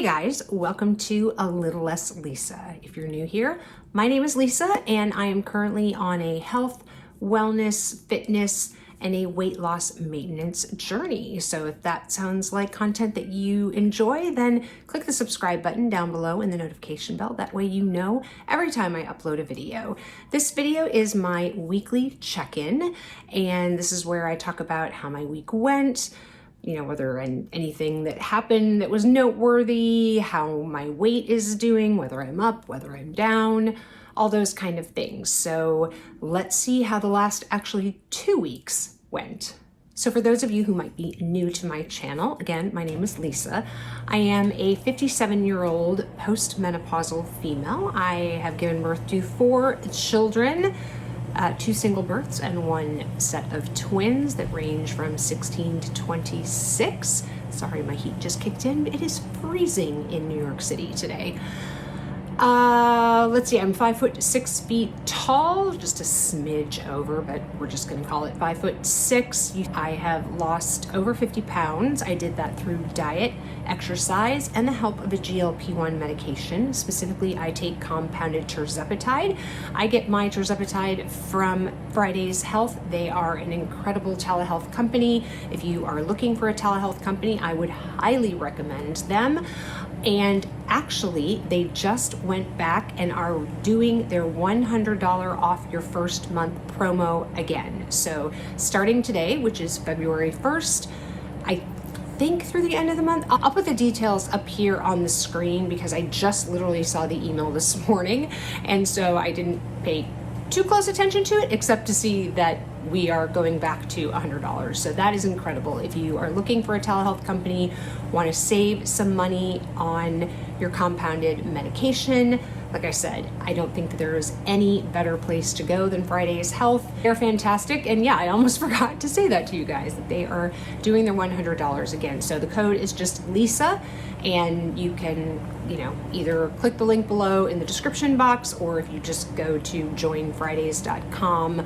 Hey guys, welcome to A Little Less Lisa. If you're new here, my name is Lisa and I am currently on a health, wellness, fitness, and a weight loss maintenance journey. So if that sounds like content that you enjoy, then click the subscribe button down below and the notification bell. That way you know every time I upload a video. This video is my weekly check-in, and this is where I talk about how my week went, whether anything that happened that was noteworthy, how my weight is doing, whether I'm up, whether I'm down, all those kind of things. So let's see how the last actually 2 weeks went. So for those of you who might be new to my channel, again, my name is Lisa. I am a 57-year-old postmenopausal female. I have given birth to 4 children, 2 single births and 1 set of twins that range from 16 to 26. Sorry, my heat just kicked in. It is freezing in New York City today. Let's see, I'm 5'6" tall, just a smidge over, but we're just gonna call it 5'6". I have lost over 50 pounds. I did that through diet, exercise, and the help of a GLP-1 medication. Specifically, I take compounded Tirzepatide. I get my Tirzepatide from Friday's Health. They are an incredible telehealth company. If you are looking for a telehealth company, I would highly recommend them. And actually, they just went back and are doing their $100 off your first month promo again. So starting today, which is February 1st, I think through the end of the month, I'll put the details up here on the screen because I just literally saw the email this morning. And so I didn't pay too close attention to it, except to see that we are going back to $100. So that is incredible. If you are looking for a telehealth company, want to save some money on your compounded medication, like I said, I don't think that there is any better place to go than Friday's Health. They're fantastic. And yeah, I almost forgot to say that to you guys, that they are doing their $100 again. So the code is just Lisa, and you can, either click the link below in the description box, or if you just go to joinfridays.com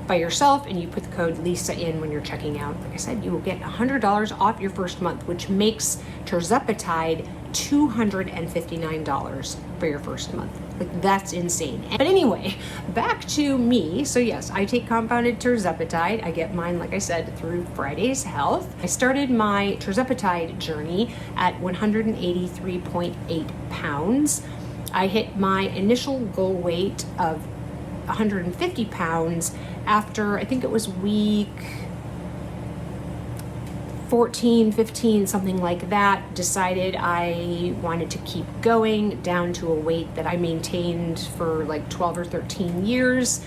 by yourself and you put the code Lisa in when you're checking out, like I said, you will get $100 off your first month, which makes Tirzepatide $259 for your first month. Like, that's insane. But anyway, back to me. So yes, I take compounded Tirzepatide. I get mine, like I said, through Friday's Health. I started my Tirzepatide journey at 183.8 pounds. I hit my initial goal weight of 150 pounds after, I think it was week 14, 15, something like that. Decided I wanted to keep going down to a weight that I maintained for like 12 or 13 years,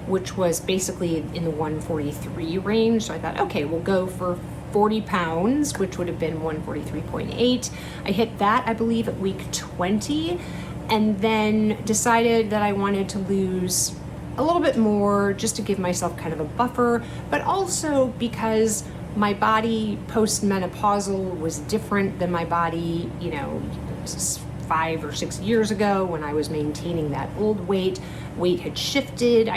which was basically in the 143 range. So I thought, okay, we'll go for 40 pounds, which would have been 143.8. I hit that, I believe, at week 20, and then decided that I wanted to lose a little bit more just to give myself kind of a buffer, but also because my body post-menopausal was different than my body, 5 or 6 years ago when I was maintaining that old weight. Weight had shifted.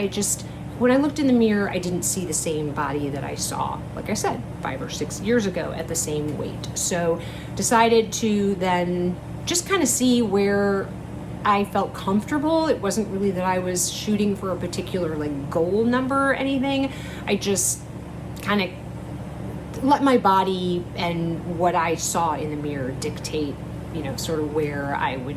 When I looked in the mirror, I didn't see the same body that I saw, like I said, 5 or 6 years ago at the same weight. So decided to then just kind of see where I felt comfortable. It wasn't really that I was shooting for a particular goal number or anything. I just kind of let my body and what I saw in the mirror dictate, sort of where I would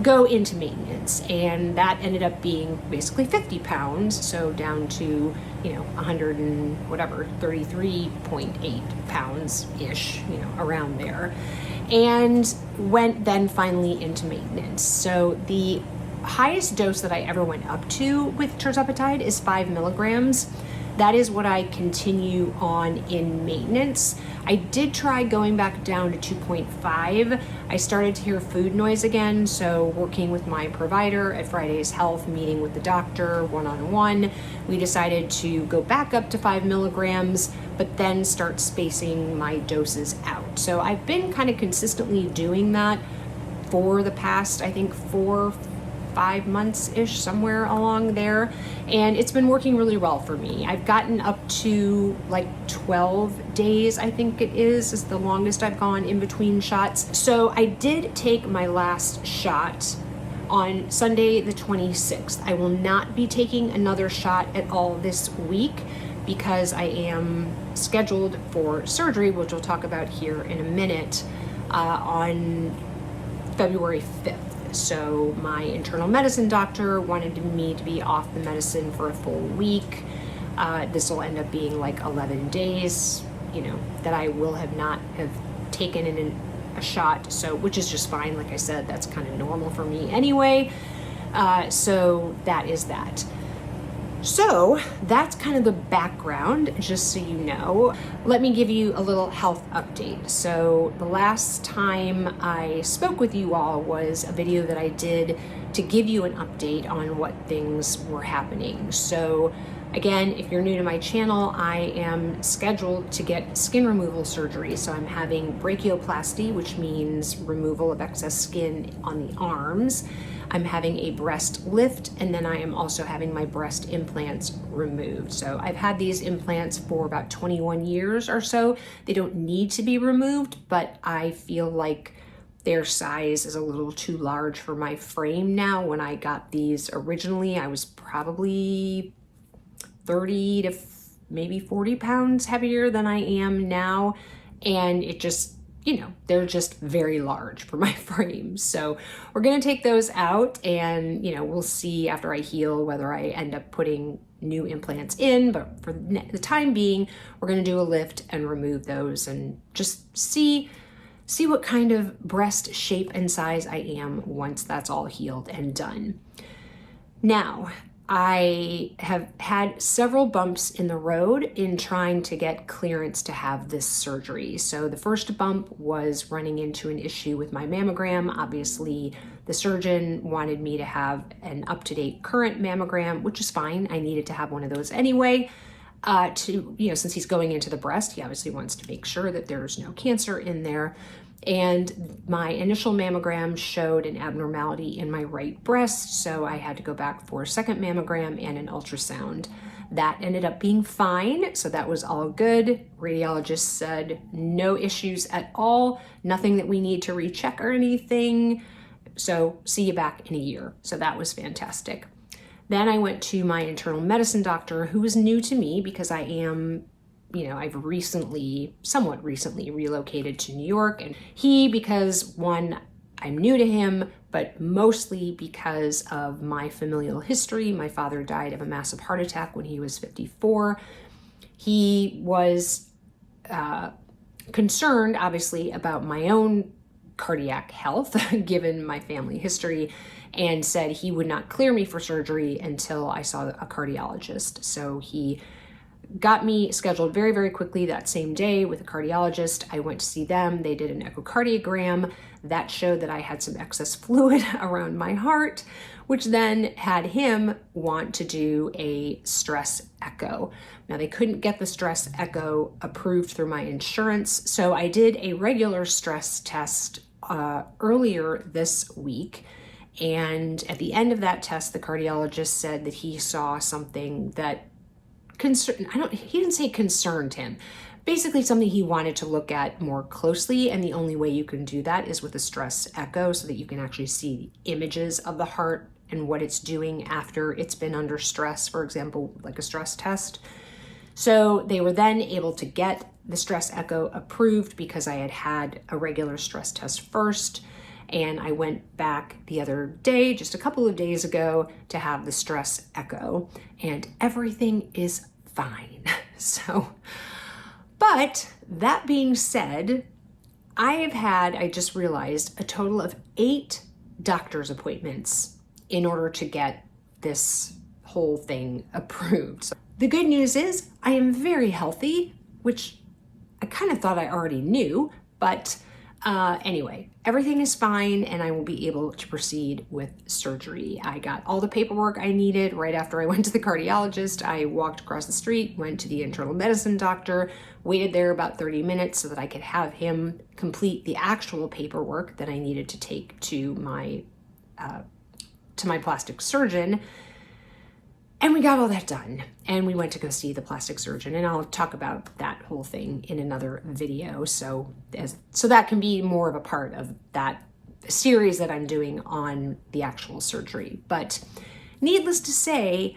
go into maintenance. And that ended up being basically 50 pounds. So down to, 100 and whatever, 33.8 pounds-ish, around there. And went then finally into maintenance. So the highest dose that I ever went up to with Tirzepatide is 5 milligrams. That is what I continue on in maintenance. I did try going back down to 2.5. I started to hear food noise again, so working with my provider at Friday's Health, meeting with the doctor one-on-one, we decided to go back up to 5 milligrams, but then start spacing my doses out. So I've been kind of consistently doing that for the past, I think, 4 5 months-ish, somewhere along there. And it's been working really well for me. I've gotten up to like 12 days, I think it is the longest I've gone in between shots. So I did take my last shot on Sunday the 26th. I will not be taking another shot at all this week because I am scheduled for surgery, which we'll talk about here in a minute, on February 5th. So my internal medicine doctor wanted me to be off the medicine for a full week. This will end up being like 11 days, that I will not have taken in a shot, so which is just fine. Like I said, that's kind of normal for me anyway. So that is that. So that's kind of the background, just so you know. Let me give you a little health update. So the last time I spoke with you all was a video that I did to give you an update on what things were happening. So again, if you're new to my channel, I am scheduled to get skin removal surgery. So I'm having brachioplasty, which means removal of excess skin on the arms. I'm having a breast lift, and then I am also having my breast implants removed. So I've had these implants for about 21 years or so. They don't need to be removed, but I feel like their size is a little too large for my frame now. When I got these originally, I was probably 30 to maybe 40 pounds heavier than I am now. And it just, they're just very large for my frame. So we're going to take those out, and, we'll see after I heal whether I end up putting new implants in. But for the time being, we're going to do a lift and remove those and just see what kind of breast shape and size I am once that's all healed and done. Now, I have had several bumps in the road in trying to get clearance to have this surgery. So the first bump was running into an issue with my mammogram. Obviously, the surgeon wanted me to have an up-to-date current mammogram, which is fine. I needed to have one of those anyway. Since he's going into the breast, he obviously wants to make sure that there's no cancer in there. And my initial mammogram showed an abnormality in my right breast, so I had to go back for a second mammogram and an ultrasound. That ended up being fine, so that was all good. Radiologist said no issues at all, nothing that we need to recheck or anything. So see you back in a year. So that was fantastic. Then I went to my internal medicine doctor, who was new to me because I am I've somewhat recently relocated to New York, and because one, I'm new to him, but mostly because of my familial history. My father died of a massive heart attack when he was 54. He was concerned, obviously, about my own cardiac health, given my family history, and said he would not clear me for surgery until I saw a cardiologist. So he got me scheduled very, very quickly that same day with a cardiologist. I went to see them. They did an echocardiogram that showed that I had some excess fluid around my heart, which then had him want to do a stress echo. Now, they couldn't get the stress echo approved through my insurance, so I did a regular stress test earlier this week. And at the end of that test, the cardiologist said that he saw something that he didn't say concerned him. Basically something he wanted to look at more closely, and the only way you can do that is with a stress echo so that you can actually see images of the heart and what it's doing after it's been under stress, for example, like a stress test. So they were then able to get the stress echo approved because I had had a regular stress test first. And I went back the other day, just a couple of days ago, to have the stress echo, and everything is fine. But that being said, I just realized a total of 8 doctor's appointments in order to get this whole thing approved. So the good news is I am very healthy, which I kind of thought I already knew, but anyway, everything is fine, and I will be able to proceed with surgery. I got all the paperwork I needed right after I went to the cardiologist. I walked across the street, went to the internal medicine doctor, waited there about 30 minutes so that I could have him complete the actual paperwork that I needed to take to to my plastic surgeon. And we got all that done, and we went to go see the plastic surgeon, and I'll talk about that whole thing in another video. So that can be more of a part of that series that I'm doing on the actual surgery. But needless to say,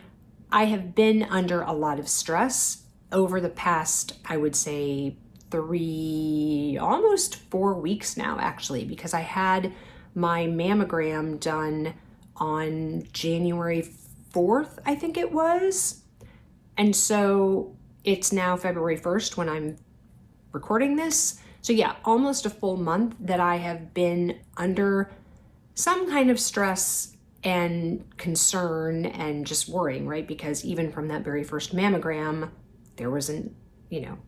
I have been under a lot of stress over the past, I would say, almost 4 weeks now, actually, because I had my mammogram done on January 4th, I think it was. And so it's now February 1st when I'm recording this. So yeah, almost a full month that I have been under some kind of stress and concern and just worrying, right? Because even from that very first mammogram, there wasn't,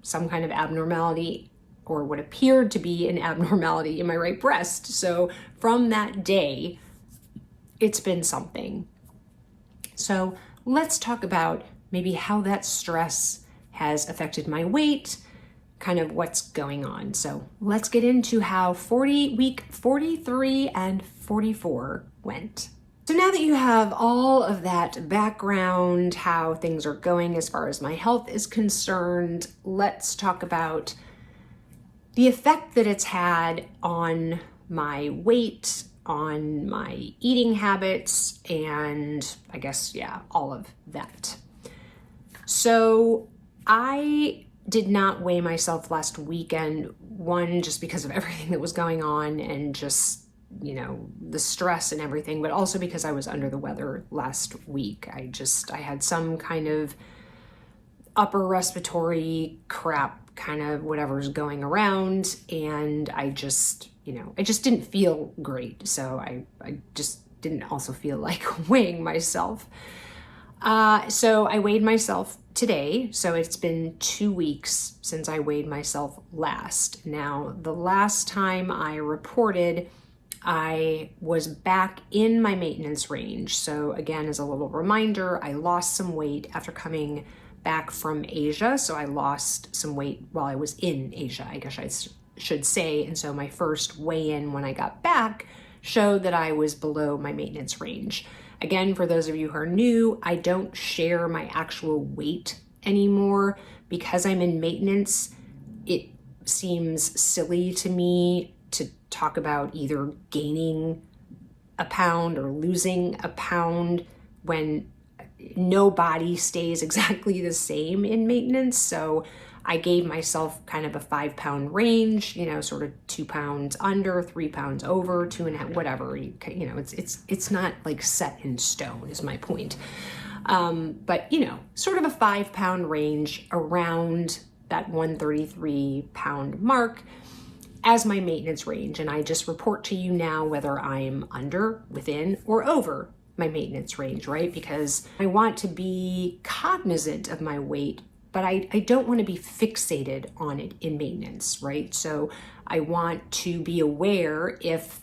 some kind of abnormality or what appeared to be an abnormality in my right breast. So from that day, it's been something. So let's talk about maybe how that stress has affected my weight, kind of what's going on. So let's get into how week 43 and 44 went. So now that you have all of that background, how things are going as far as my health is concerned, let's talk about the effect that it's had on my weight, on my eating habits, and I guess, all of that. So I did not weigh myself last weekend, one, just because of everything that was going on and just, the stress and everything, but also because I was under the weather last week. I had some kind of upper respiratory crap, kind of whatever's going around, and I just didn't feel great. So I just didn't also feel like weighing myself. So I weighed myself today. So it's been 2 weeks since I weighed myself last. Now, the last time I reported, I was back in my maintenance range. So again, as a little reminder, I lost some weight after coming back from Asia. So I lost some weight while I was in Asia, I guess I should say. And so my first weigh-in when I got back showed that I was below my maintenance range. Again, for those of you who are new, I don't share my actual weight anymore because I'm in maintenance. It seems silly to me to talk about either gaining a pound or losing a pound when no body stays exactly the same in maintenance. So I gave myself kind of a 5-pound range, sort of 2 pounds under, 3 pounds over, 2.5, whatever. It's not like set in stone is my point. But sort of a 5-pound range around that 133 pound mark as my maintenance range. And I just report to you now whether I'm under, within, or over my maintenance range, right? Because I want to be cognizant of my weight, but I don't want to be fixated on it in maintenance, right? So I want to be aware if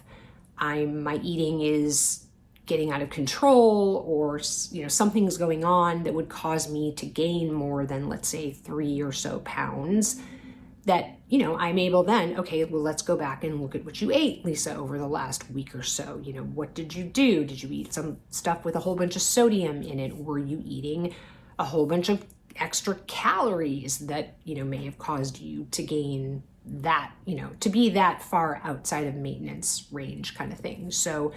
my eating is getting out of control or something's going on that would cause me to gain more than, let's say, 3 or so pounds, that I'm able then, okay, well, let's go back and look at what you ate, Lisa, over the last week or so. What did you do? Did you eat some stuff with a whole bunch of sodium in it? Were you eating a whole bunch of extra calories that may have caused you to gain that, to be that far outside of maintenance range kind of thing? So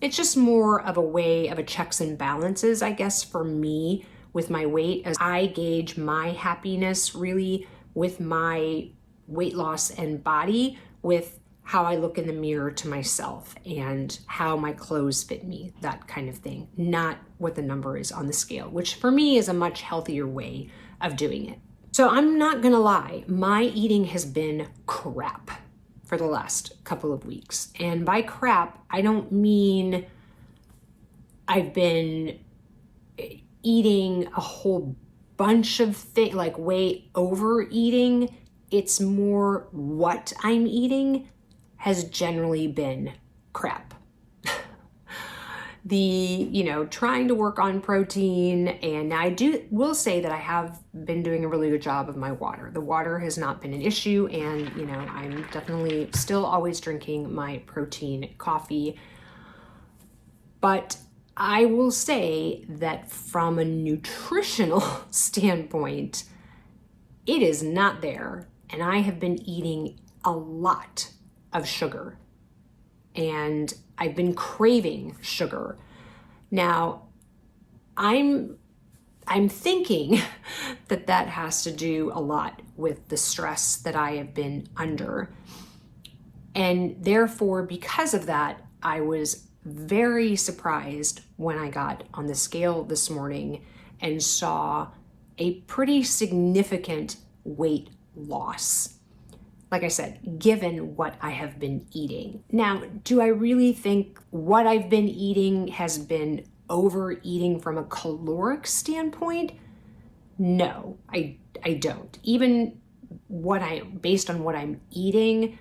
it's just more of a way of a checks and balances, I guess, for me with my weight, as I gauge my happiness really with my weight loss and body with how I look in the mirror to myself and how my clothes fit me, that kind of thing, not what the number is on the scale, which for me is a much healthier way of doing it. So I'm not gonna lie, my eating has been crap for the last couple of weeks. And by crap, I don't mean I've been eating a whole bunch of things, like way overeating. It's more what I'm eating has generally been crap. Trying to work on protein, and I will say that I have been doing a really good job of my water. The water has not been an issue, and I'm definitely still always drinking my protein coffee. But I will say that from a nutritional standpoint, it is not there. And I have been eating a lot of sugar. And I've been craving sugar. Now, I'm thinking that has to do a lot with the stress that I have been under. And therefore, because of that, I was very surprised when I got on the scale this morning and saw a pretty significant weight loss. Like I said, given what I have been eating. Now, do I really think what I've been eating has been overeating from a caloric standpoint? No, I don't. Even based on what I'm eating,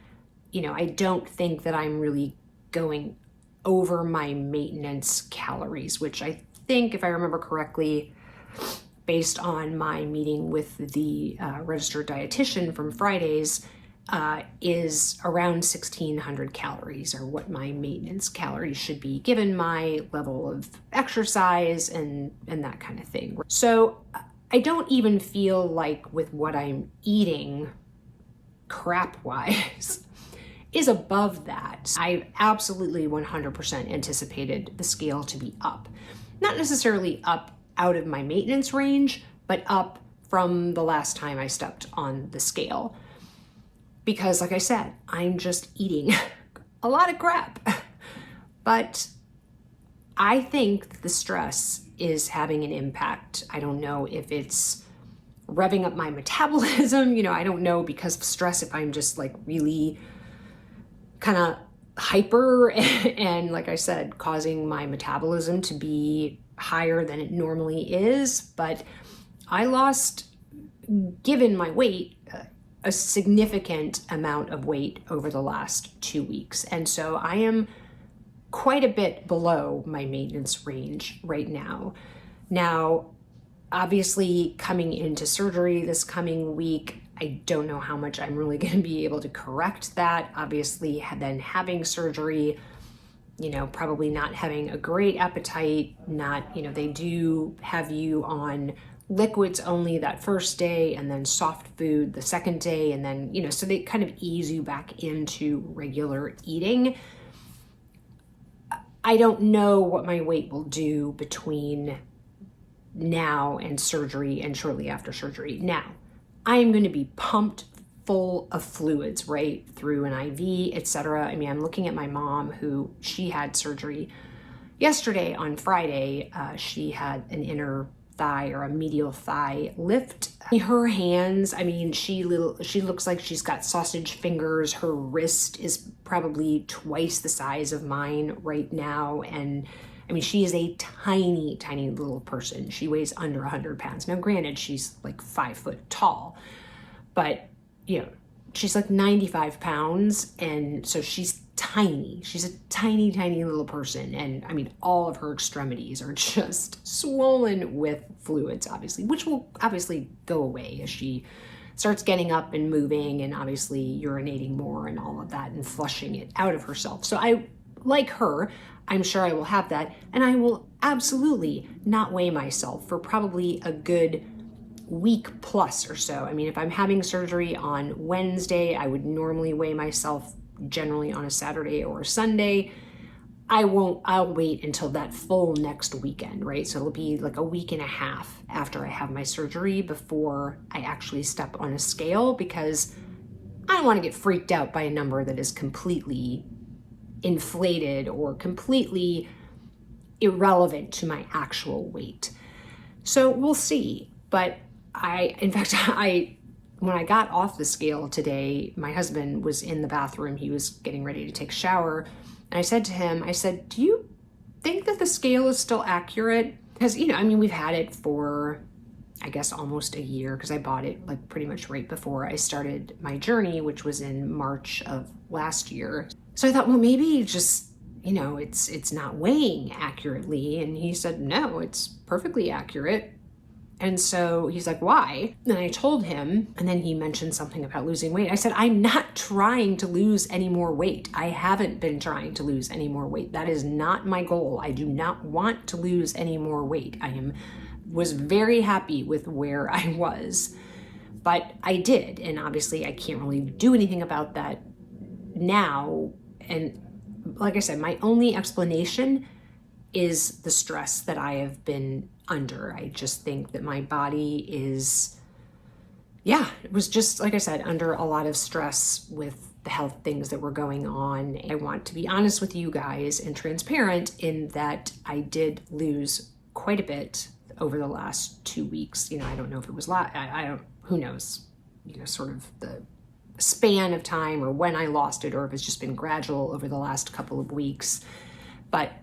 I don't think that I'm really going over my maintenance calories, which I think, if I remember correctly, based on my meeting with the registered dietitian from Fridays, is around 1,600 calories, or what my maintenance calories should be given my level of exercise and that kind of thing. So I don't even feel like with what I'm eating crap-wise is above that. I absolutely 100% anticipated the scale to be up. Not necessarily up out of my maintenance range, but up from the last time I stepped on the scale. Because like I said, I'm just eating a lot of crap. But I think the stress is having an impact. I don't know if it's revving up my metabolism. I don't know because of stress if I'm just like really kind of hyper and like I said, causing my metabolism to be higher than it normally is. But I lost, given my weight, a significant amount of weight over the last 2 weeks. And so I am quite a bit below my maintenance range right now. Now, obviously coming into surgery this coming week, I don't know how much I'm really going to be able to correct that. Obviously, then having surgery, probably not having a great appetite, they do have you on liquids only that first day and then soft food the second day. And then, so they kind of ease you back into regular eating. I don't know what my weight will do between now and surgery and shortly after surgery. Now, I am going to be pumped full of fluids, right, through an IV, etc. I mean, I'm looking at my mom she had surgery yesterday on Friday. She had an inner thigh or a medial thigh lift. Her hands, I mean, she looks like she's got sausage fingers. Her wrist is probably twice the size of mine right now. And I mean, she is a tiny, tiny little person. She weighs under 100 pounds. Now, granted, she's like 5 foot tall, but she's like 95 pounds. And so she's tiny. She's a tiny, tiny little person. And I mean, all of her extremities are just swollen with fluids, obviously, which will obviously go away as she starts getting up and moving and obviously urinating more and all of that and flushing it out of herself. So like her, I'm sure I will have that. And I will absolutely not weigh myself for probably a good week plus or so. I mean, if I'm having surgery on Wednesday, I would normally weigh myself generally on a Saturday or a Sunday. I'll wait until that full next weekend, right? So it'll be like a week and a half after I have my surgery before I actually step on a scale, because I don't want to get freaked out by a number that is completely inflated or completely irrelevant to my actual weight. So we'll see. But when I got off the scale today, my husband was in the bathroom. He was getting ready to take a shower. And I said to him, do you think that the scale is still accurate? Because, we've had it for, I guess, almost a year, because I bought it like pretty much right before I started my journey, which was in March of last year. So I thought, well, maybe just, it's not weighing accurately. And he said, no, it's perfectly accurate. And so he's like, why? And I told him, and then he mentioned something about losing weight. I said, I'm not trying to lose any more weight. I haven't been trying to lose any more weight. That is not my goal. I do not want to lose any more weight. Was very happy with where I was, but I did. And obviously I can't really do anything about that now. And like I said, my only explanation is the stress that I have been under. I just think that my body is, it was just, like I said, under a lot of stress with the health things that were going on. I want to be honest with you guys and transparent in that I did lose quite a bit over the last 2 weeks. I don't know if it was who knows, sort of the span of time or when I lost it, or if it's just been gradual over the last couple of weeks. But,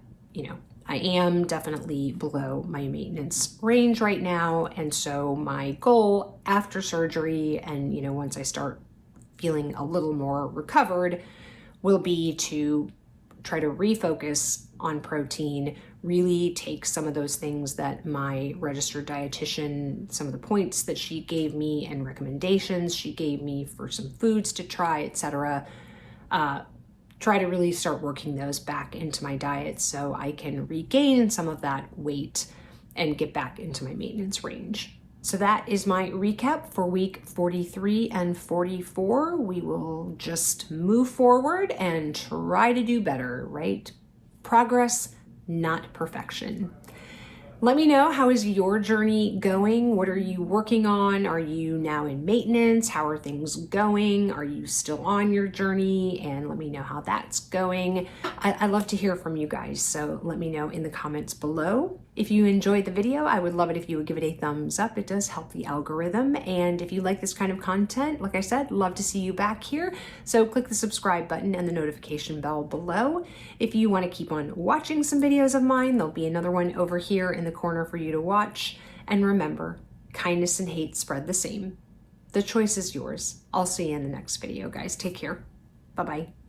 I am definitely below my maintenance range right now. And so my goal after surgery and, once I start feeling a little more recovered, will be to try to refocus on protein, really take some of those things that my registered dietitian, some of the points that she gave me and recommendations she gave me for some foods to try, etc. Try to really start working those back into my diet so I can regain some of that weight and get back into my maintenance range. So that is my recap for week 43 and 44. We will just move forward and try to do better, right? Progress, not perfection. Let me know, how is your journey going? What are you working on? Are you now in maintenance? How are things going? Are you still on your journey? And let me know how that's going. I love to hear from you guys, so let me know in the comments below. If you enjoyed the video, I would love it if you would give it a thumbs up. It does help the algorithm. And if you like this kind of content, like I said, love to see you back here. So click the subscribe button and the notification bell below. If you want to keep on watching some videos of mine, there'll be another one over here in the corner for you to watch. And remember, kindness and hate spread the same. The choice is yours. I'll see you in the next video, guys. Take care. Bye-bye.